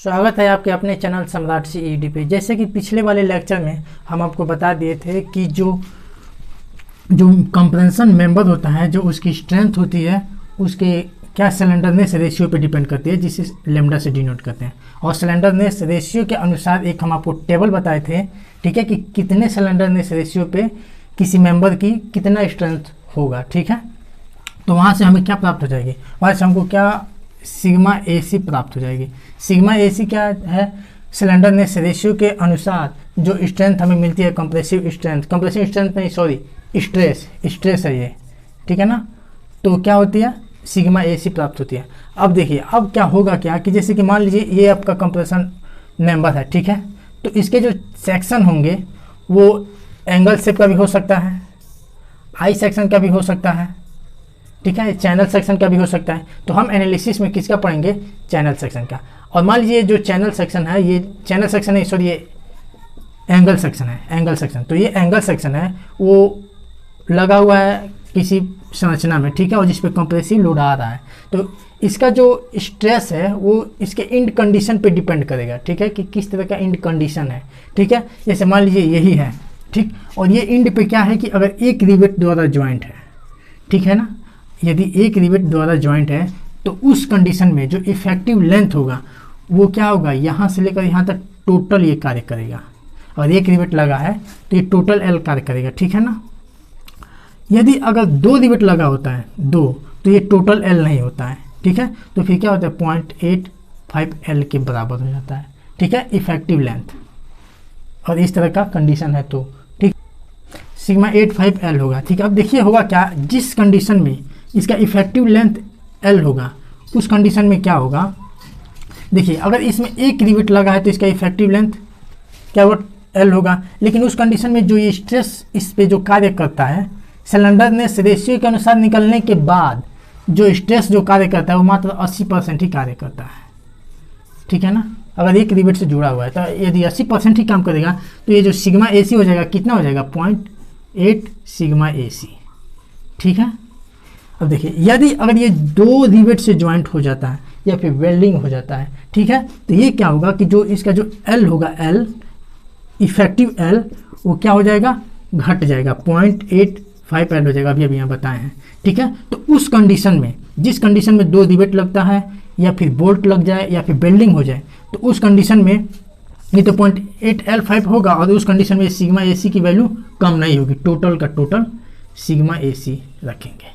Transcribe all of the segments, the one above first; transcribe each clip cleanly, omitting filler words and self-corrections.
स्वागत है आपके अपने चैनल सम्राट सीईडी पे। जैसे कि पिछले वाले लेक्चर में हम आपको बता दिए थे कि जो कंप्रेंशन मेंबर होता है, जो उसकी स्ट्रेंथ होती है, उसके क्या स्लेंडरनेस रेशियो पे डिपेंड करती है, जिसे लेमडा से डिनोट करते हैं। और स्लेंडरनेस रेशियो के अनुसार एक हम आपको टेबल बताए थे, ठीक है, कि कितने स्लेंडरनेस रेशियो पे किसी मेंबर की कितना स्ट्रेंथ होगा, ठीक है। तो वहाँ से हमें क्या प्राप्त हो जाएगी, वहाँ से हमको क्या सिग्मा AC प्राप्त हो जाएगी। सिग्मा AC क्या है, स्लेंडरनेस रेशियो के अनुसार जो स्ट्रेंथ हमें मिलती है, कंप्रेसिव स्ट्रेंथ नहीं, सॉरी, स्ट्रेस है ये, ठीक है ना। तो क्या होती है, सिग्मा AC प्राप्त होती है। अब देखिए अब क्या होगा, क्या कि जैसे कि मान लीजिए ये आपका कंप्रेशन मेंबर है, ठीक है। तो इसके जो सेक्शन होंगे वो एंगल शेप का भी हो सकता है, आई सेक्शन का भी हो सकता है, ठीक है, चैनल सेक्शन का भी हो सकता है। तो हम एनालिसिस में किसका पढ़ेंगे, चैनल सेक्शन का। और मान लीजिए जो चैनल सेक्शन है, ये चैनल सेक्शन है, सॉरी, ये एंगल सेक्शन है, एंगल सेक्शन। तो ये एंगल सेक्शन है, वो लगा हुआ है किसी संरचना में, ठीक है, और जिस पे कंप्रेसिव लोड आ रहा है। तो इसका जो स्ट्रेस है वो इसके इंड कंडीशन पे डिपेंड करेगा, ठीक है, कि किस तरह का इंड कंडीशन है, ठीक है। जैसे मान लीजिए यही है, ठीक, और ये इंड पे क्या है कि अगर एक रिवेट द्वारा ज्वाइंट है, ठीक है ना, यदि एक रिवेट द्वारा ज्वाइंट है तो उस कंडीशन में जो इफेक्टिव लेंथ होगा वो क्या होगा, यहाँ से लेकर यहाँ तक टोटल ये कार्य करेगा। और एक रिवेट लगा है तो ये टोटल L कार्य करेगा, ठीक है ना। यदि अगर दो रिवेट लगा होता है, दो, तो ये टोटल L नहीं होता है, ठीक है। तो फिर क्या होता है, 0.85 L के बराबर हो जाता है, ठीक है, इफेक्टिव लेंथ। और इस तरह का कंडीशन है तो ठीक, सिग्मा 85 L होगा, ठीक है। अब देखिए होगा क्या, जिस कंडीशन में इसका इफेक्टिव लेंथ L होगा उस कंडीशन में क्या होगा, देखिए अगर इसमें एक रिवेट लगा है तो इसका इफेक्टिव लेंथ क्या होगा, L होगा। लेकिन उस कंडीशन में जो ये स्ट्रेस इस पे जो कार्य करता है, स्लेंडरनेस रेशियो के अनुसार निकलने के बाद जो स्ट्रेस जो कार्य करता है वो मात्र 80% ही कार्य करता है, ठीक है ना। अगर एक रिवेट से जुड़ा हुआ है तो यदि 80% ही काम करेगा तो ये जो सिग्मा AC हो जाएगा, कितना हो जाएगा, 0.8 सिग्मा AC, ठीक है। अब देखिए यदि अगर ये दो रिवेट से ज्वाइंट हो जाता है या फिर वेल्डिंग हो जाता है, ठीक है, तो ये क्या होगा कि जो इसका जो L होगा, L इफेक्टिव L, वो क्या हो जाएगा, घट जाएगा, 0.85 L हो जाएगा, अभी यहाँ बताए हैं, ठीक है। तो उस कंडीशन में, जिस कंडीशन में दो रिवेट लगता है या फिर बोल्ट लग जाए या फिर बेल्डिंग हो जाए, तो उस कंडीशन में ये तो 0.8L5 होगा और उस कंडीशन में सिग्मा AC की वैल्यू कम नहीं होगी, टोटल का टोटल सिग्मा AC रखेंगे,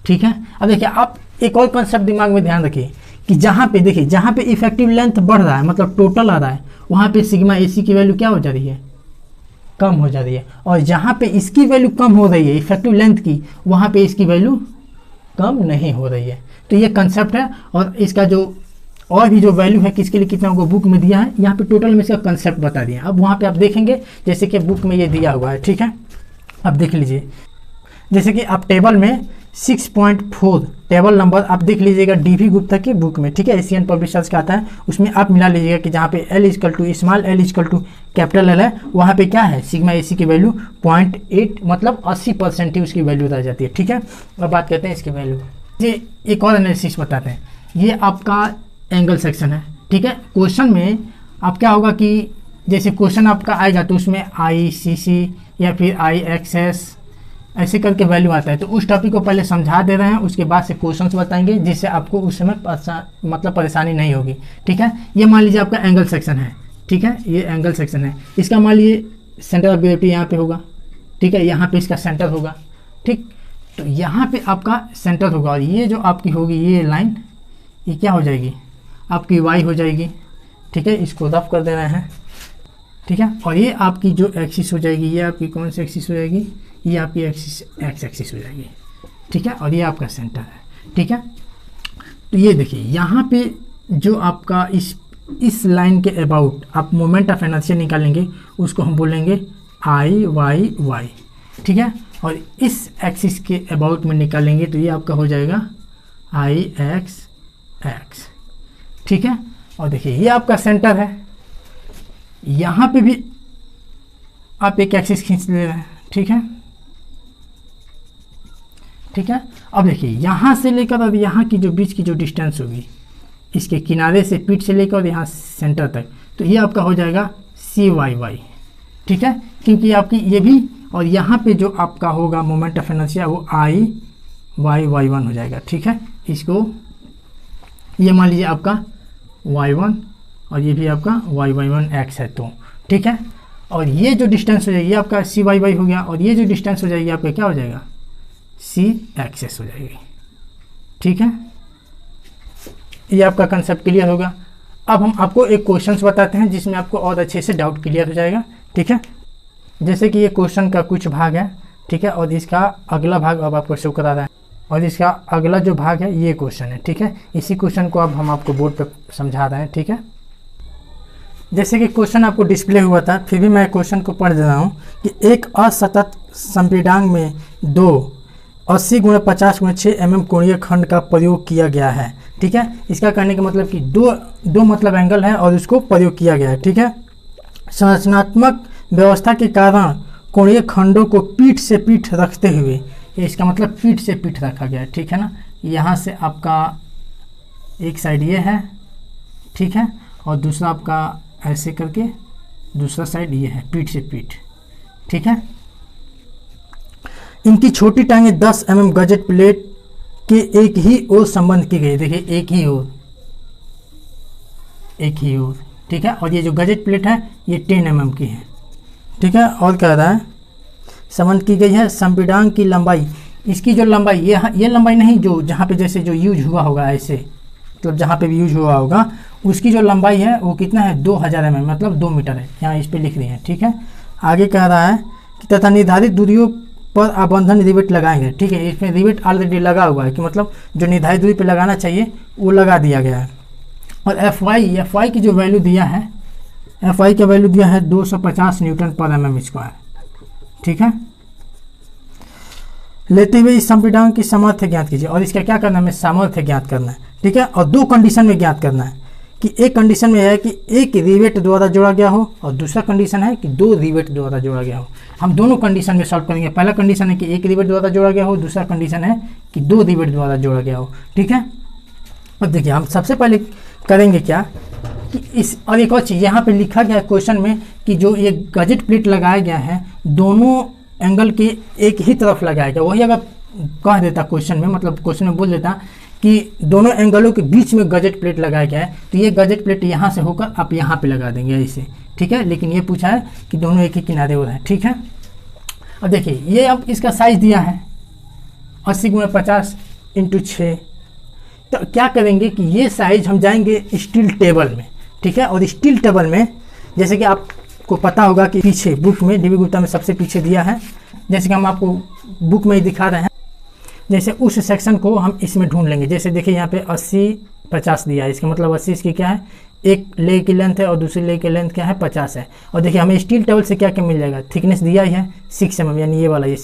ठीक है। अब देखिए आप एक और कंसेप्ट दिमाग में ध्यान रखिए कि जहाँ पे देखिए, जहाँ पे इफेक्टिव लेंथ बढ़ रहा है, मतलब टोटल आ रहा है, वहाँ पे सिग्मा AC की वैल्यू क्या हो जा रही है, कम हो जा रही है। और जहाँ पे इसकी वैल्यू कम हो रही है, इफेक्टिव लेंथ की, वहाँ पे इसकी वैल्यू कम नहीं हो रही है। तो ये कंसेप्ट है। और इसका जो और भी जो वैल्यू है किसके लिए कितना होगा बुक में दिया है, यहाँ पे टोटल में इसका कंसेप्ट बता दिया। अब वहाँ पे आप देखेंगे जैसे कि बुक में ये दिया हुआ है, ठीक है। अब देख लीजिए, जैसे कि आप टेबल में 6.4 टेबल नंबर आप देख लीजिएगा DV गुप्ता की बुक में, ठीक है, एशियन पब्लिशर्स का आता है, उसमें आप मिला लीजिएगा कि जहाँ पे L equal to small L equal to capital L है, वहाँ पे क्या है, सिग्मा AC की वैल्यू 0.8, मतलब 80% ही उसकी वैल्यू रह जाती है, ठीक है। अब बात करते हैं इसकी वैल्यू। ये एक और एनालिसिस बताते हैं। ये आपका एंगल सेक्शन है, ठीक है। क्वेश्चन में आप क्या होगा कि जैसे क्वेश्चन आपका आएगा तो उसमें ICC या फिर IXS ऐसे करके वैल्यू आता है। तो उस टॉपिक को पहले समझा दे रहे हैं, उसके बाद से क्वेश्चंस बताएंगे जिससे आपको उस समय मतलब परेशानी नहीं होगी, ठीक है। ये मान लीजिए आपका एंगल सेक्शन है, ठीक है, ये एंगल सेक्शन है। इसका मान लीजिए सेंटर ऑफ ग्रेविटी यहाँ पे होगा, ठीक है, यहाँ पे इसका सेंटर होगा, ठीक। तो यहाँ पे आपका सेंटर होगा और ये जो आपकी होगी ये लाइन, ये क्या हो जाएगी, आपकी Y हो जाएगी, ठीक है। इसको रफ कर दे रहे हैं, ठीक है। और ये आपकी जो एक्सिस हो जाएगी, ये आपकी कौन सी एक्सिस हो जाएगी, ये आपकी एक्सिस X एक्सिस हो जाएगी, ठीक है। और ये आपका सेंटर है, ठीक है। तो ये देखिए यहाँ पे जो आपका इस लाइन के अबाउट आप मोमेंट ऑफ इनर्शिया निकालेंगे, उसको हम बोलेंगे IYY, ठीक है। और इस एक्सिस के अबाउट में निकालेंगे तो ये आपका हो जाएगा IXX, ठीक है। और देखिए ये आपका सेंटर है, यहाँ पे भी आप एक एक्सिस खींच ले रहे हैं, ठीक है, ठीक है। अब देखिए यहाँ से लेकर अब यहाँ की जो बीच की जो डिस्टेंस होगी, इसके किनारे से पीठ से लेकर और यहाँ सेंटर तक, तो ये आपका हो जाएगा CYY, ठीक है, क्योंकि आपकी ये भी और यहाँ पे जो आपका होगा मोमेंट ऑफ इनर्शिया वो IYY1 हो जाएगा, ठीक है। इसको ये मान लीजिए आपका Y1 और ये भी आपका YY1x है, तो ठीक है। और ये जो डिस्टेंस हो जाएगी ये आपका CYY हो गया, और ये जो डिस्टेंस हो जाएगी आपका क्या हो जाएगा, CXS हो जाएगी, ठीक है। ये आपका कंसेप्ट क्लियर होगा। अब हम आपको एक क्वेश्चंस बताते हैं जिसमें आपको और अच्छे से डाउट क्लियर हो जाएगा, ठीक है। जैसे कि ये क्वेश्चन का कुछ भाग है, ठीक है, और इसका अगला भाग अब आपको शो करा रहा है, और इसका अगला जो भाग है ये क्वेश्चन है, ठीक है। इसी क्वेश्चन को अब हम आपको बोर्ड पे समझा रहे हैं, ठीक है। जैसे कि क्वेश्चन आपको डिस्प्ले हुआ था, फिर भी मैं क्वेश्चन को पढ़ दे रहा हूँ कि एक असतत संपीड़ांक में 80 × 50 × 6 mm कोणीय खंड का प्रयोग किया गया है, ठीक है। इसका कहने का मतलब कि दो मतलब एंगल है और उसको प्रयोग किया गया है, ठीक है। संरचनात्मक व्यवस्था के कारण कोणीय खंडों को पीठ से पीठ रखते हुए, ये इसका मतलब पीठ से पीठ रखा गया है, ठीक है ना। यहाँ से आपका एक साइड ये है, ठीक है, और दूसरा आपका ऐसे करके दूसरा साइड ये है, पीठ से पीठ, ठीक है। इनकी छोटी टांगें 10 mm गजेट प्लेट के एक ही ओर संबंध की गई, देखिए एक ही ओर, ठीक है। और ये जो गजेट प्लेट है ये 10 mm की है, ठीक है। और कह रहा है संबंध की गई है संपीड़ांक की लंबाई, इसकी जो लंबाई ये लंबाई नहीं जो जहाँ पे जैसे जो यूज हुआ होगा ऐसे, मतलब जहाँ पे भी यूज हुआ होगा उसकी जो लंबाई है वो कितना है 2000 mm, मतलब 2 मीटर है, यहाँ इस पे लिख रही है, ठीक है। आगे कह रहा है कि तथा निर्धारित दूरियों पर आबंधन रिवेट लगाएंगे, ठीक है। इसमें रिवेट ऑलरेडी लगा हुआ है कि मतलब जो निर्धारित दूरी पे लगाना चाहिए वो लगा दिया गया है। और Fy की जो वैल्यू दिया है, Fy का वैल्यू दिया है 250 Nm/mm², ठीक है। लेते हुए इस संपीड़ांक की सामर्थ्य ज्ञात कीजिए, और इसका क्या करना है, हमें सामर्थ्य ज्ञात करना है, ठीक है। और 2 कंडीशन में ज्ञात करना है कि एक कंडीशन में है कि एक रिवेट द्वारा जोड़ा गया हो, और दूसरा कंडीशन है कि 2 रिवेट द्वारा जोड़ा गया हो। हम दोनों कंडीशन में सॉल्व करेंगे। पहला कंडीशन है कि एक रिवेट द्वारा जोड़ा गया हो, दूसरा कंडीशन है कि 2 रिवेट द्वारा जोड़ा गया हो, ठीक है। अब देखिए हम सबसे पहले करेंगे क्या कि इस, और एक और चीज़ यहाँ पे लिखा गया है क्वेश्चन में कि जो ये गजेट प्लेट लगाया गया है दोनों एंगल के एक ही तरफ लगाया गया। वही अगर कह देता क्वेश्चन में, मतलब क्वेश्चन में बोल देता कि दोनों एंगलों के बीच में गजेट प्लेट लगाया गया है, तो ये गजेट प्लेट यहाँ से होकर आप यहाँ पे लगा देंगे ऐसे, ठीक है। लेकिन ये पूछा है कि दोनों एक ही किनारे हो रहे हैं, ठीक है। अब देखिए ये अब इसका साइज दिया है 80 × 50 × 6, तो क्या करेंगे कि ये साइज हम जाएंगे स्टील टेबल में, ठीक है। और स्टील टेबल में जैसे कि आपको पता होगा कि पीछे बुक में डी बी गुप्ता में सबसे पीछे दिया है, जैसे कि हम आपको बुक में ही दिखा रहे हैं, जैसे उस सेक्शन को हम इसमें ढूंढ लेंगे। जैसे देखिए यहाँ पे 80-50 दिया है, इसका मतलब 80 इसकी क्या है, एक लेग की लेंथ है और दूसरी लेग की लेंथ क्या है 50 है। और देखिए हमें स्टील टेबल से क्या क्या मिल जाएगा, थिकनेस दिया ही है 6 mm, यानी ये वाला ये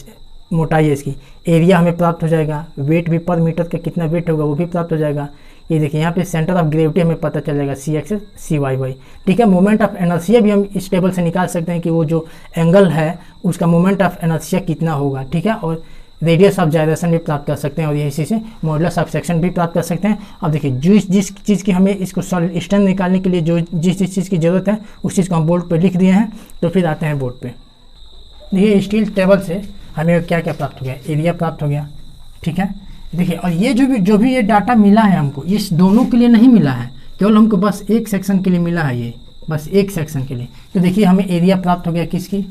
मोटाई है इसकी। एरिया हमें प्राप्त हो जाएगा, वेट भी पर मीटर का कितना वेट होगा वो भी प्राप्त हो जाएगा। ये देखिए यहाँ पे सेंटर ऑफ ग्रेविटी हमें पता चल जाएगा CX CYY, ठीक है। मोमेंट ऑफ इनर्शिया भी हम इस टेबल से निकाल सकते हैं कि वो जो एंगल है उसका मोमेंट ऑफ इनर्शिया कितना होगा, ठीक है। और रेडियस ऑफ जायरेशन भी प्राप्त कर सकते हैं, और इसी से मॉडुलस ऑफ सेक्शन भी प्राप्त कर सकते हैं। अब देखिए जिस चीज़ की हमें इसको सॉलिड स्ट्रेंथ निकालने के लिए जो जिस चीज़ की ज़रूरत है उस चीज़ को हम बोर्ड पे लिख दिए हैं। तो फिर आते हैं बोर्ड पे। देखिए स्टील टेबल से हमें क्या क्या प्राप्त हो गया, एरिया प्राप्त हो गया, ठीक है। देखिए और ये जो भी ये डाटा मिला है हमको, इस दोनों के लिए नहीं मिला है, केवल हमको बस एक सेक्शन के लिए मिला है, ये बस एक सेक्शन के लिए। तो देखिए हमें एरिया प्राप्त हो गया किसकी,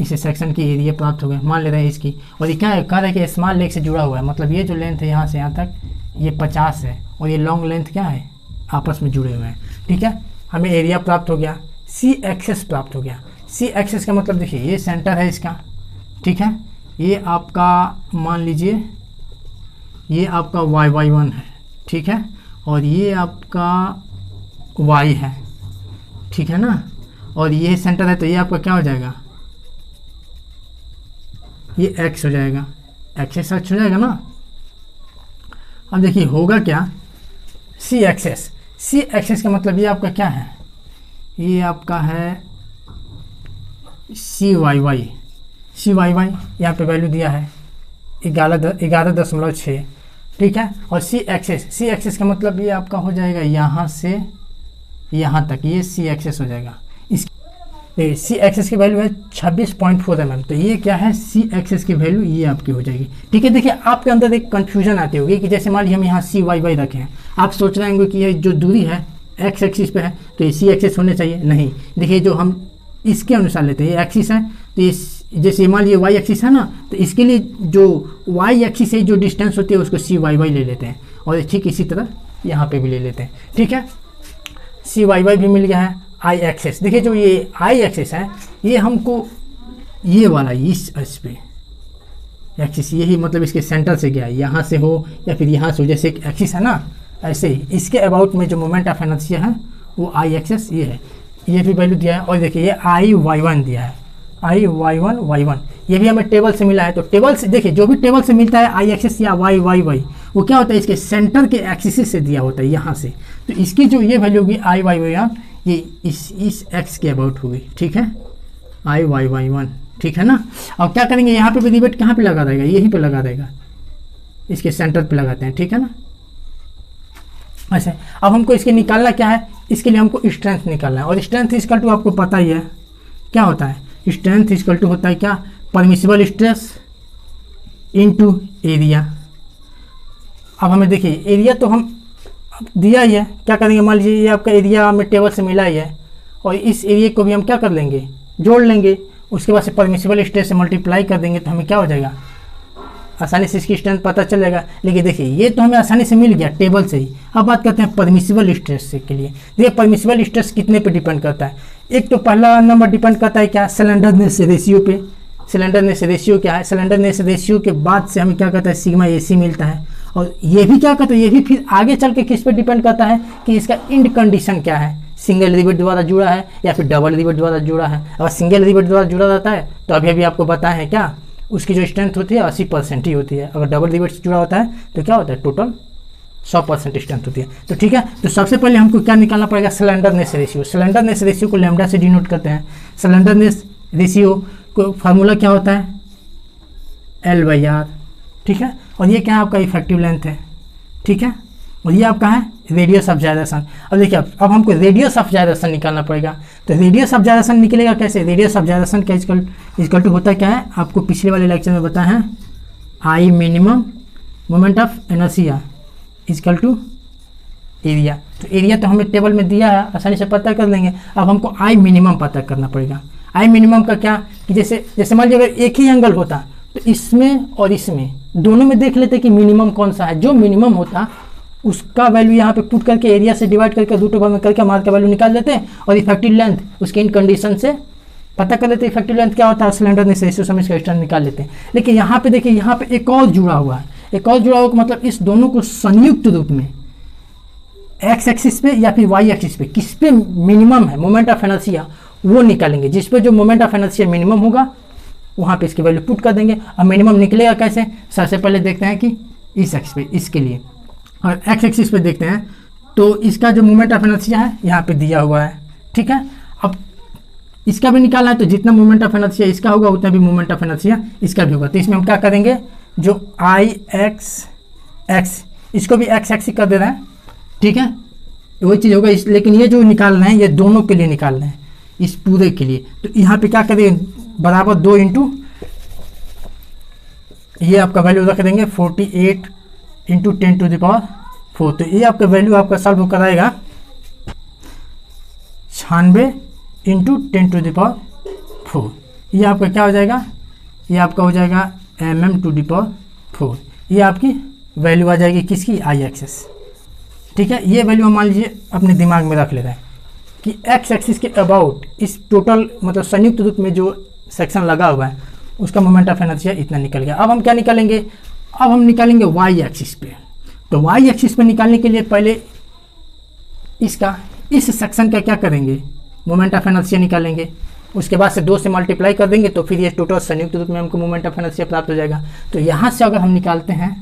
इस सेक्शन की एरिया प्राप्त हो गया, मान ले रहे हैं इसकी। और ये क्या है, कह रहा है कि स्मॉल लेग से जुड़ा हुआ है, मतलब ये जो लेंथ है यहाँ से यहाँ तक ये 50 है, और ये लॉन्ग लेंथ क्या है आपस में जुड़े हुए हैं, ठीक है। हमें एरिया प्राप्त हो गया, CXS प्राप्त हो गया। CXS का मतलब देखिए ये सेंटर है इसका, ठीक है। ये आपका मान लीजिए ये आपका YY1 है, ठीक है, और ये आपका Y है, ठीक है ना। और ये सेंटर है तो ये आपका क्या हो जाएगा, ये X हो जाएगा, एक्सेस H हो जाएगा ना। अब देखिए होगा क्या, CXS का मतलब ये आपका क्या है, ये आपका है CYY। यहाँ पे वैल्यू दिया है 11.6, ठीक है। और सी एक्सेस का मतलब ये आपका हो जाएगा यहाँ से यहाँ तक, ये सी एक्सेस हो जाएगा। इस सी एक्सेस की वैल्यू है 26.4 mm, तो ये क्या है, सी एक्सेस की वैल्यू ये आपकी हो जाएगी। ठीक है, देखिए आपके अंदर एक कंफ्यूजन आती होगी कि जैसे मान लीजिए हम यहाँ सी वाई वाई रखे हैं, आप सोच रहे होंगे कि ये जो दूरी है एक्स एक्सिस पे है तो ये सी एक्सेस होने चाहिए, नहीं। देखिए जो हम इसके अनुसार लेते हैं, ये एक्सिस है तो ये जैसे मान लीजिए वाई एक्सिस है ना, तो इसके लिए जो वाई एक्सिस से जो डिस्टेंस होती है उसको सी वाई वाई ले लेते हैं, और ठीक इसी तरह यहाँ पे भी ले लेते हैं। ठीक है, सी वाई वाई भी मिल गया है। आई एक्सेस, देखिए जो ये आई एक्सेस है ये हमको ये वाला इस पे एक्सिस, यही मतलब इसके सेंटर से गया है, यहाँ से हो या फिर यहाँ से हो, जैसे एक एक्सिस है ना ऐसे ही इसके अबाउट में जो मोमेंट ऑफ इनर्शिया है वो आई एक्सेस ये है, ये भी वैल्यू दिया है। और देखिए ये आई वाई वन दिया है, आई वाई वन ये भी हमें टेबल से मिला है। तो टेबल से देखिए जो भी टेबल से मिलता है आई एक्सिस या वाई वाई वाई, वो क्या होता है इसके सेंटर के एक्सिस से दिया होता है यहाँ से, तो इसकी जो ये वैल्यू होगी आई वाई वाई वन, ये इस एक्स के अबाउट होगी। ठीक है, आई वाई वाई वन, ठीक है ना। अब क्या करेंगे, यहाँ पे भी रिवेट कहाँ पे लगा देगा, यहीं पे लगा देगा, इसके सेंटर पे लगाते हैं। ठीक है ना, ऐसे। अब हमको इसके निकालना क्या है, इसके लिए हमको स्ट्रेंथ निकालना है, और स्ट्रेंथ इक्वल टू आपको पता ही है क्या होता है, स्ट्रेंथ इक्वल टू होता है क्या, परमिसिबल स्ट्रेस इनटू एरिया। अब हमें देखिए एरिया तो हम दिया ही है, क्या करेंगे, मान लीजिए ये आपका एरिया हमें टेबल से मिला ही है, और इस एरिया को भी हम क्या कर लेंगे, जोड़ लेंगे, उसके बाद से परमिसिबल स्ट्रेस से मल्टीप्लाई कर देंगे, तो हमें क्या हो जाएगा, आसानी से इसकी स्ट्रेंथ पता चल जाएगा। लेकिन देखिए ये तो हमें आसानी से मिल गया टेबल से ही। अब बात करते हैं परमिसिबल स्ट्रेस के लिए। देखिए परमिसिबल स्ट्रेस कितने पे डिपेंड करता है, एक तो पहला नंबर डिपेंड करता है क्या, सिलेंडरनेस रेशियो पे। सिलेंडरनेस रेशियो क्या है, सिलेंडरनेस रेशियो के बाद से हमें क्या करता है, सिग्मा एसी मिलता है। और ये भी क्या करता है, ये भी फिर आगे चल के किस पे डिपेंड करता है कि इसका इंड कंडीशन क्या है, सिंगल रिवेट द्वारा जुड़ा है या फिर डबल रिवेट द्वारा जुड़ा है। अगर सिंगल रिवेट द्वारा जुड़ा रहता है तो अभी आपको बताया है क्या, उसकी जो स्ट्रेंथ होती है 80% ही होती है। अगर डबल रिवेट से जुड़ा होता है तो क्या होता है, टोटल 100% स्ट्रेंथ होती है। तो ठीक है, तो सबसे पहले हमको क्या निकालना पड़ेगा, सिलेंडरनेस रेशियो। सिलेंडरनेस रेशियो को लैम्डा से डिनोट करते हैं। सिलेंडरनेस रेशियो को फार्मूला क्या होता है, L/R। ठीक है, और ये क्या है आपका इफेक्टिव लेंथ है। ठीक है, और ये आपका है रेडियस ऑफ जायरेशन। अब देखिए अब हमको रेडियस ऑफ जायरेशन निकालना पड़ेगा। तो रेडियस ऑफ जायरेशन निकलेगा कैसे, रेडियस ऑफ जायरेशन का इक्वल टू होता है क्या है, आपको पिछले वाले लेक्चर में बताया है, I minimum moment of inertia equal to area. तो एरिया तो हमें टेबल में दिया है, आसानी से पता कर लेंगे। अब हमको आई मिनिमम पता करना पड़ेगा। आई मिनिमम का क्या कि जैसे मान लीजिए अगर एक ही एंगल होता तो इसमें और इसमें दोनों में देख लेते कि मिनिमम कौन सा है। जो मिनिमम होता उसका वैल्यू यहाँ पे पुट करके एरिया से डिवाइड करके रूट ओवर में करके मार का वैल्यू निकाल देते हैं, और इफेक्टिव लेंथ उसके इन कंडीशन से पता कर लेते हैं इफेक्टिव लेंथ क्या होता है, सिलेंडरनेस रेशियो से हम इसका स्ट्रेंथ निकाल लेते हैं। लेकिन यहाँ पे देखिए यहाँ पे एक और जुड़ा हुआ है, एक और जुड़ा हुआ मतलब इस दोनों को संयुक्त रूप में एक्स एक्सिस पे या फिर वाई एक्सिस पे किस पे मिनिमम है मोमेंट ऑफ इनर्शिया वो निकालेंगे। जिस पे जो मोमेंट ऑफ इनर्शिया मिनिमम होगा वहाँ पे इसकी वैल्यू पुट कर देंगे। अब मिनिमम निकलेगा कैसे, सबसे पहले देखते हैं कि इस एक्स पे इसके लिए, और एक्स एक्सिस पे देखते हैं तो इसका जो मोमेंट ऑफ इनर्शिया है यहाँ पे दिया हुआ है। ठीक है, अब इसका भी निकालना है तो जितना मोमेंट ऑफ इनर्शिया इसका होगा उतना भी मोमेंट ऑफ इनर्शिया इसका भी होगा। तो इसमें हम क्या करेंगे, जो आई एक्स इसको भी एक्स एक्स कर दे रहे हैं। ठीक है, वही चीज़ होगा लेकिन ये जो निकाल रहे हैं ये दोनों के लिए निकाल रहे हैं, इस पूरे के लिए। तो यहाँ पे क्या करेंगे, बराबर 2 इंटू ये आपका वैल्यू रख देंगे 48 इंटू 10⁴। तो ये आपका वैल्यू आपका सॉल्व कराएगा 96 इंटू 10⁴। ये आपका क्या हो जाएगा, ये आपका हो जाएगा mm²। ये आपकी वैल्यू आ जाएगी किसकी, आई एक्सेस। ठीक है, ये वैल्यू हम मान लीजिए अपने दिमाग में रख ले रहे हैं कि एक्स एक्सिस के अबाउट इस टोटल मतलब संयुक्त रूप में जो सेक्शन लगा हुआ है उसका मोमेंट ऑफ इनर्शिया इतना निकल गया। अब हम क्या निकालेंगे, अब हम निकालेंगे वाई एक्सिस पे। तो वाई एक्सिस पे निकालने के लिए पहले इसका इस सेक्शन का क्या करेंगे, मोमेंट ऑफ इनर्शिया निकालेंगे। उसके बाद से 2 से मल्टीप्लाई कर देंगे तो फिर ये टोटल संयुक्त रूप में हमको मोमेंट ऑफ इनर्शिया प्राप्त हो जाएगा। तो यहाँ से अगर हम निकालते हैं,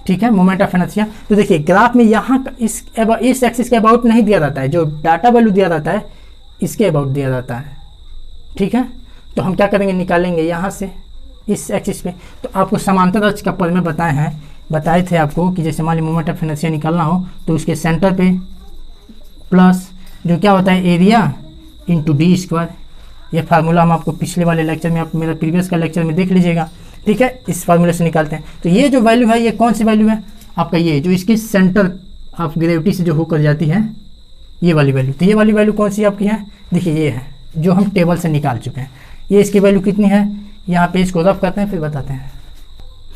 ठीक है, मोमेंट ऑफ इनर्शिया, तो देखिए ग्राफ में यहाँ इस एक्सिस के अबाउट नहीं दिया जाता है, जो डाटा वैल्यू दिया जाता है इसके अबाउट दिया जाता है। ठीक है, तो हम क्या करेंगे, निकालेंगे यहाँ से इस एक्सिस पे। तो आपको समांतर अक्ष का पद में बताए हैं बताए थे आपको कि जैसे मान ली मोमेंट ऑफ इनर्शिया निकालना हो तो उसके सेंटर पे प्लस जो क्या होता है एरिया इंटू डी स्क्वायर। ये फार्मूला हम आपको पिछले वाले लेक्चर में, आप मेरा प्रीवियस का लेक्चर में देख लीजिएगा, ठीक है। इस फार्मूले से निकालते हैं। तो ये जो वैल्यू है ये कौन सी वैल्यू है आपका, ये जो इसकी सेंटर ऑफ ग्रेविटी से जो होकर जाती है ये वाली वैल्यू। तो ये वाली वैल्यू कौन सी आपकी है, देखिए ये है जो हम टेबल से निकाल चुके हैं। ये इसकी वैल्यू कितनी है, यहाँ पे इसको रफ करते हैं फिर बताते हैं।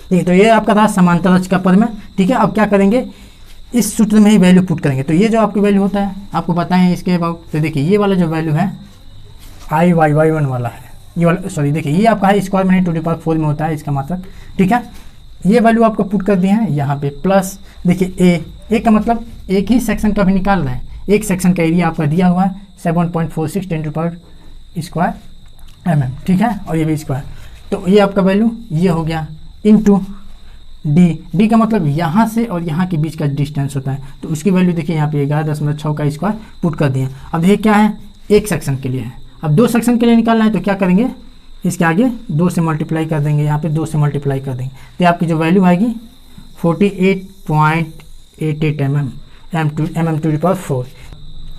ठीक है, तो ये आपका था समांतर अक्ष का पद में, ठीक है। अब क्या करेंगे, इस सूत्र में ही वैल्यू पुट करेंगे। तो ये जो आपकी वैल्यू होता है आपको बताएं इसके अबाउट। तो देखिए ये वाला जो वैल्यू है I/y1 वाला है, ये वाला सॉरी देखिए ये आपका है स्क्वायर में 2⁴ में होता है इसका मतलब, ठीक है। ये वैल्यू आपको पुट कर दिए हैं यहाँ पे प्लस देखिए ए का मतलब एक ही सेक्शन का भी निकाल रहे हैं, एक सेक्शन का एरिया आपका दिया हुआ है 7.46 × 10⁻², ठीक है। और ये भी स्क्वायर, तो ये आपका वैल्यू ये हो गया इनटू डी का मतलब यहाँ से और यहाँ के बीच का डिस्टेंस होता है। तो उसकी वैल्यू देखिए यहाँ पे 11.6 का स्क्वायर पुट कर दिए। अब देखिए क्या है, एक सेक्शन के लिए है, अब 2 सेक्शन के लिए निकालना है तो क्या करेंगे, इसके आगे 2 से मल्टीप्लाई कर देंगे, यहाँ पे 2 से मल्टीप्लाई कर देंगे। तो आपकी जो वैल्यू आएगी 48.88 mm²,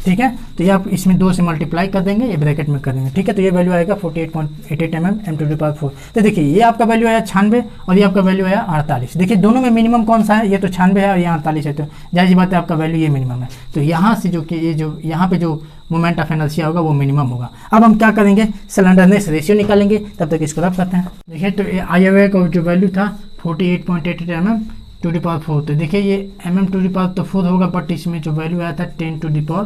ठीक है। तो ये आप इसमें 2 से मल्टीप्लाई कर देंगे, ये ब्रैकेट में कर देंगे, ठीक है। तो ये वैल्यू आएगा 48.88 mm²। तो देखिए ये आपका वैल्यू आया 96 और ये आपका वैल्यू आया 48। देखिए दोनों में मिनिमम कौन सा है, ये तो 96 है और ये 48 है, तो जाहिर सी बात है आपका वैल्यू ये मिनिमम है। तो यहाँ से जो कि ये जो यहाँ पे जो मोमेंट ऑफ इनर्शिया होगा वो मिनिमम होगा। अब हम क्या करेंगे, स्लेंडरनेस रेशियो निकालेंगे, तब तक इसको रफ करते हैं। देखिए तो आया हुआ का जो वैल्यू था 48.88 mm²। तो देखिए ये mm² होगा, बट इसमें जो वैल्यू आया था 10⁴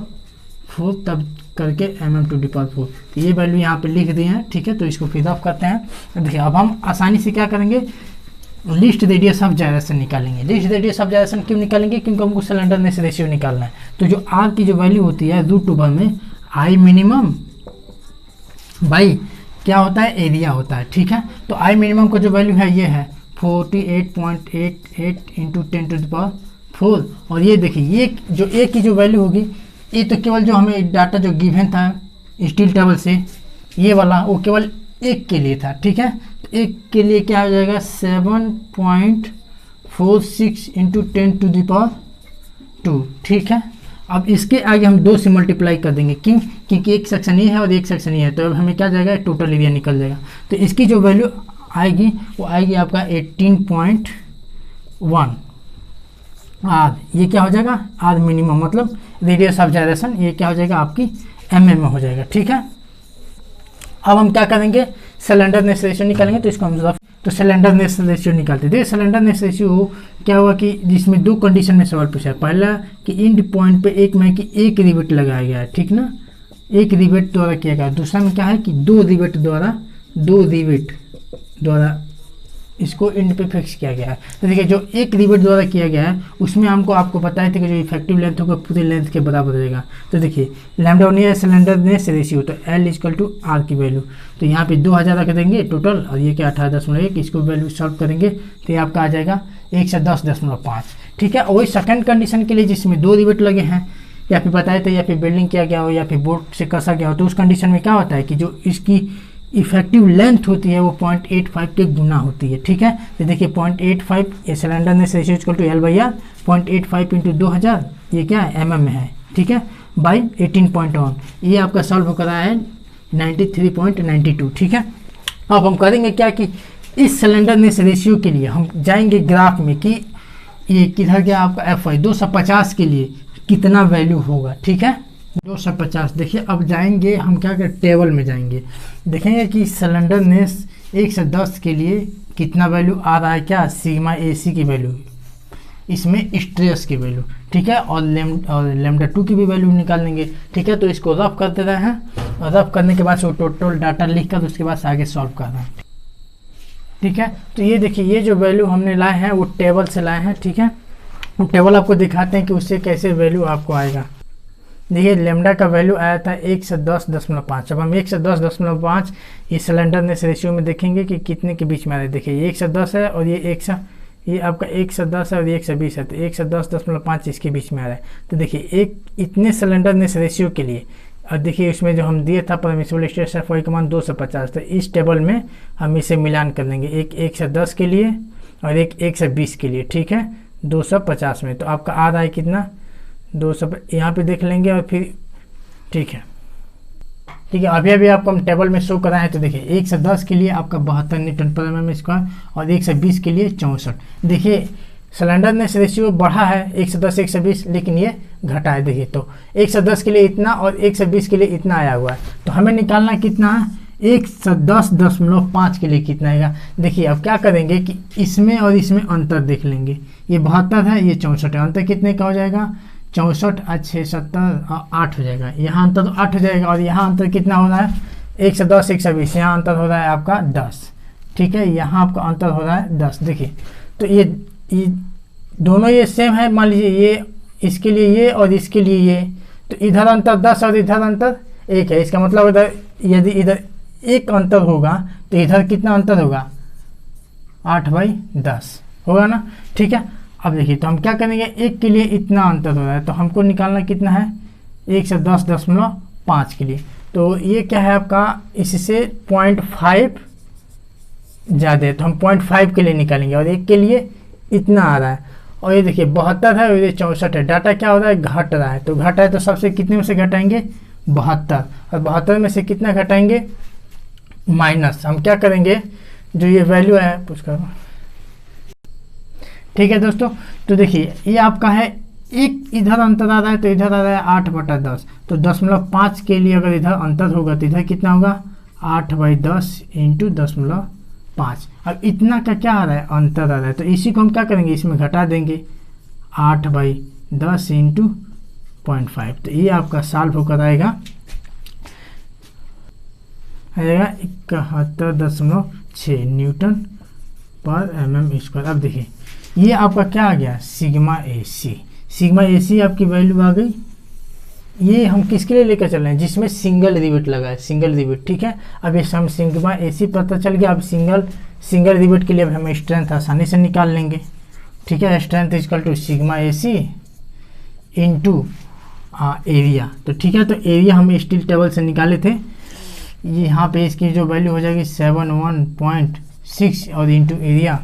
तब करके mm²। तो ये वैल्यू यहाँ पे लिख दिए हैं, ठीक है। तो इसको फिर ऑफ करते हैं। तो देखिए अब हम आसानी से क्या करेंगे, लिस्ट रेडियस ऑफ जायरेशन निकालेंगे। लिस्ट रेडियस ऑफ जायरेशन क्यों निकालेंगे, क्योंकि हमको स्लेंडरनेस रेशियो निकालना है। तो जो आर की जो वैल्यू होती है √2 में आई मिनिमम बाई क्या होता है, एरिया होता है, ठीक है। तो आई मिनिमम का जो वैल्यू है ये है 48.88 × 10⁴। और ये देखिए ये जो ए की जो वैल्यू होगी, ये तो केवल जो हमें डाटा जो गिवन था स्टील टेबल से ये वाला वो केवल एक के लिए था, ठीक है। तो एक के लिए क्या हो जाएगा 7.46 × 10⁻², ठीक है। अब इसके आगे हम 2 से मल्टीप्लाई कर देंगे, क्यों, क्योंकि एक सेक्शन ये है और एक सेक्शन ये है। तो अब हमें क्या जाएगा, टोटल एरिया निकल जाएगा। तो इसकी जो वैल्यू आएगी वो आएगी आपका 18.1 आर। ये क्या हो जाएगा, आर मिनिमम मतलब रेडियस ऑफ जायरेशन, ये क्या हो जाएगा आपकी mm में हो जाएगा, ठीक है। अब हम क्या करेंगे, स्लेंडरनेस रेशियो निकालेंगे। तो इसको हम तो स्लेंडरनेस रेशियो निकालते थे। स्लेंडरनेस रेशियो क्या हुआ कि जिसमें 2 कंडीशन में सवाल पूछा है। पहला कि एंड पॉइंट पे एक में कि एक रिवेट लगाया गया है, ठीक ना, एक रिवेट द्वारा किया गया। दूसरा में क्या है कि 2 रिवेट द्वारा इसको एंड पे फिक्स किया गया है। तो देखिए जो एक रिवेट द्वारा किया गया है उसमें आपको बताए थे कि जो इफेक्टिव लेंथ होगा पूरे लेंथ के बराबर रहेगा। तो देखिए लैम्डा है स्लेंडरनेस रेशियो, तो L = R की वैल्यू, तो यहाँ पे 2000 रख देंगे टोटल, और ये क्या 18.1, इसको वैल्यू सॉल्व करेंगे तो ये आपका आ जाएगा 110.5, ठीक है। और वही सेकंड कंडीशन के लिए जिसमें 2 रिवेट लगे हैं, या फिर बताए थे या फिर बिल्डिंग किया गया हो या फिर बोर्ड से कसा गया हो, तो उस कंडीशन में क्या होता है कि जो इसकी इफेक्टिव लेंथ होती है वो 0.85 के गुना होती है, ठीक है। तो देखिए 0.85 ये स्लेंडरनेस रेशियो = L/R, 0.85 × 2000 ये क्या है mm में है, ठीक है, बाई 18.1, ये आपका सॉल्व हो कर आया है 93.92, ठीक है। अब हम करेंगे क्या कि इस स्लेंडरनेस रेशियो के लिए हम जाएंगे ग्राफ में कि ये किधर गया आपका FY 250 के लिए कितना वैल्यू होगा, ठीक है, 250। देखिए अब जाएंगे हम क्या कर टेबल में जाएंगे, देखेंगे कि सिलेंडरनेस 1 से 10 के लिए कितना वैल्यू आ रहा है, क्या सिग्मा AC की वैल्यू, इसमें स्ट्रेस की वैल्यू, ठीक है, और लैम्डा 2 की भी वैल्यू निकाल लेंगे, ठीक है। तो इसको रफ करते रहे हैं, और रफ करने के बाद वो टोटल डाटा लिख कर उसके बाद आगे सॉल्व करना है, ठीक है। तो ये देखिए ये जो वैल्यू हमने लाए हैं वो टेबल से लाए हैं, ठीक है। हम टेबल आपको दिखाते हैं कि उससे कैसे वैल्यू आपको आएगा। देखिए लैम्डा का वैल्यू आया था 1 से 10.5। अब हम 1 से 10.5 ये सिलेंडरनेस रेशियो में देखेंगे कि कितने के बीच में आ रहा है। देखिए ये 1 से 10 है और ये आपका 1 से 10 है और ये 1 से 20 है, तो 1 से 10.5 इसके बीच में आ रहा है। तो देखिए एक इतने सिलेंडरनेस रेशियो के लिए और देखिए इसमें जो हम दिए था परमिसिबल स्ट्रेस ऑफ वाई का मान 250, तो इस टेबल में हम इसे मिलान कर लेंगे, एक 1 से 10 के लिए और एक 1 से 20 के लिए, ठीक है, 250 में। तो आपका आ रहा है कितना, 200, यहाँ पे देख लेंगे और फिर ठीक है। अभी आपको हम टेबल में शो कराए हैं। तो देखिए 1 से 10 के लिए आपका 72 न्यूटन पर mm स्क्वायर और 1 से 20 के लिए 64। देखिए स्लेंडरनेस रेशियो बढ़ा है 1 से 10 1 से 20, लेकिन ये घटा है। देखिए तो 1 से 10 के लिए इतना और 1 से 20 के लिए इतना आया हुआ है। तो हमें निकालना कितना है, 1 से 10.5 के लिए कितना आएगा। देखिए अब क्या करेंगे कि इसमें और इसमें अंतर देख लेंगे, ये 72 है, ये 64 है, अंतर कितने का हो जाएगा, 64 और 6 70 8 हो जाएगा। यहाँ अंतर तो 8 हो जाएगा और यहाँ अंतर कितना हो रहा है, 1 से 10 1 से 20, यहाँ अंतर हो रहा है आपका 10, ठीक है, यहाँ आपका अंतर हो रहा है 10। देखिए तो ये दोनों ये सेम है, मान लीजिए ये इसके लिए ये और इसके लिए ये, तो इधर अंतर 10 और इधर अंतर 1 है। इसका मतलब इधर यदि इधर 1 अंतर होगा तो इधर कितना अंतर होगा, 8/10 होगा ना, ठीक है। अब देखिए तो हम क्या करेंगे, 1 के लिए इतना अंतर हो रहा है तो हमको निकालना कितना है, 1 से 10.5 के लिए। तो ये क्या है आपका, इससे 0.5 ज़्यादा है तो हम 0.5 के लिए निकालेंगे और 1 के लिए इतना आ रहा है। और ये देखिए 72 है और ये 64 है, डाटा क्या हो रहा है, घट रहा है। तो घटा है तो सबसे कितने में से घटाएंगे, 72, और 72 में से कितना घटाएंगे, माइनस। हम क्या करेंगे, जो ये वैल्यू है पुश करो, ठीक है दोस्तों। तो देखिए ये आपका है, एक इधर अंतर आ रहा है तो इधर आ रहा है 8/10, तो 0.5 के लिए अगर इधर अंतर होगा तो इधर कितना होगा, 8/10 इंटू 0.5। अब इतना का क्या आ रहा है, अंतर आ रहा है, तो इसी को हम क्या करेंगे, इसमें घटा देंगे, 8/10 इंटू 0.5। तो ये आपका सॉल्व होकर आएगा 71.6 न्यूटन पर mm स्क्वायर। अब देखिए ये आपका क्या आ गया, सिग्मा ए सी आपकी वैल्यू आ गई। ये हम किसके लिए लेकर चल रहे हैं, जिसमें सिंगल रिवेट लगा है, सिंगल रिवेट, ठीक है। अब इस हम सिग्मा ए सी पता चल गया। अब सिंगल रिवेट के लिए अब हम स्ट्रेंथ आसानी से निकाल लेंगे, ठीक है। Strength equal to sigma A C into area. तो ठीक है, तो एरिया हम स्टील टेबल से निकाले थे, ये यहाँ पे इसकी जो वैल्यू हो जाएगी 71.6 और इंटू एरिया,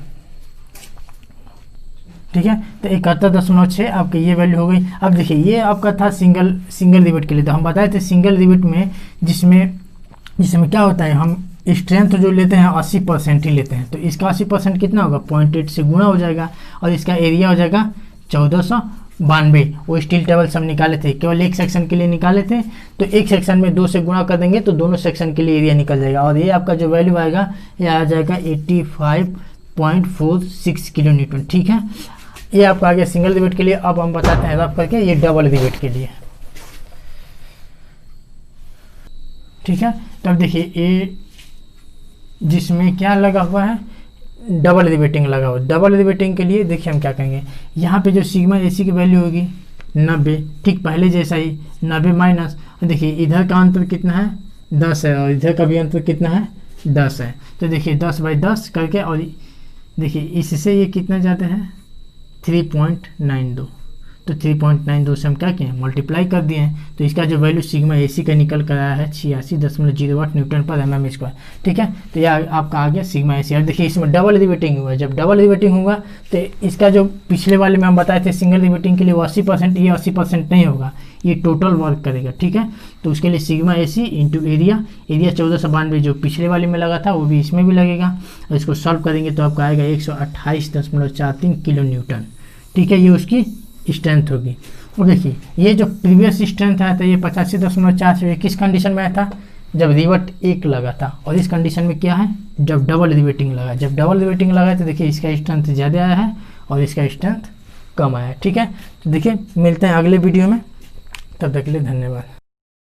ठीक है। तो 71.6 आपकी ये वैल्यू हो गई। अब देखिए ये आपका था सिंगल रिवेट के लिए, तो हम बताए थे सिंगल रिवेट में जिसमें क्या होता है, हम स्ट्रेंथ जो लेते हैं 80% ही लेते हैं। तो इसका 80% कितना होगा, 0.8 से गुणा हो जाएगा और इसका एरिया हो जाएगा 1492। वो स्टील टेबल सब निकाले थे, केवल एक सेक्शन के लिए निकाले थे। तो एक सेक्शन में 2 से गुणा कर देंगे तो दोनों सेक्शन के लिए एरिया निकल जाएगा और ये आपका जो वैल्यू आएगा ये आ जाएगा 85.46 किलो न्यूटन, ठीक है। ये आपका आ गया सिंगल रिवेट के लिए। अब हम बताते हैं रफ करके ये डबल रिवेट के लिए, ठीक है। तब देखिए ये जिसमें क्या लगा हुआ है, डबल रिवेटिंग लगा हुआ। डबल रिवेटिंग के लिए देखिए हम क्या करेंगे, यहाँ पे जो सिग्मा एसी की वैल्यू होगी 90, ठीक पहले जैसा ही 90 माइनस, देखिए इधर का अंतर कितना है 10 है और इधर का भी अंतर कितना है 10 है। तो देखिए 10/10 करके और देखिए इससे ये कितना जाते हैं 3.92। तो 3.92 से हम क्या किए, मल्टीप्लाई कर दिए हैं। तो इसका जो वैल्यू सिग्मा एसी का निकल कर आया है 86.08 न्यूटन पर mm स्क्वायर, ठीक है। तो यह आपका आ गया सिग्मा एसी। और देखिए इसमें डबल रिवेटिंग हुआ है, जब डबल रिवेटिंग होगा तो इसका जो पिछले वाले में हम बताए थे सिंगल रिवेटिंग के लिए वो 80%, ये 80% नहीं होगा, ये टोटल वर्क करेगा, ठीक है। तो उसके लिए सिग्मा एसी इंटू एरिया 1492 जो पिछले वाले में लगा था वो भी इसमें भी लगेगा और इसको सॉल्व करेंगे तो आपका आएगा 128.43 किलो न्यूटन, ठीक है। ये उसकी स्ट्रेंथ होगी। और देखिए ये जो प्रीवियस स्ट्रेंथ आया था ये 85.4, किस कंडीशन में आया था, जब रिवेट 1 लगा था। और इस कंडीशन में क्या है, जब डबल रिवेटिंग लगा। जब डबल रिवेटिंग लगा तो देखिए इसका स्ट्रेंथ ज़्यादा आया है और इसका स्ट्रेंथ कम आया है, ठीक है। तो देखिए मिलते हैं अगले वीडियो में, तब तक के लिए धन्यवाद।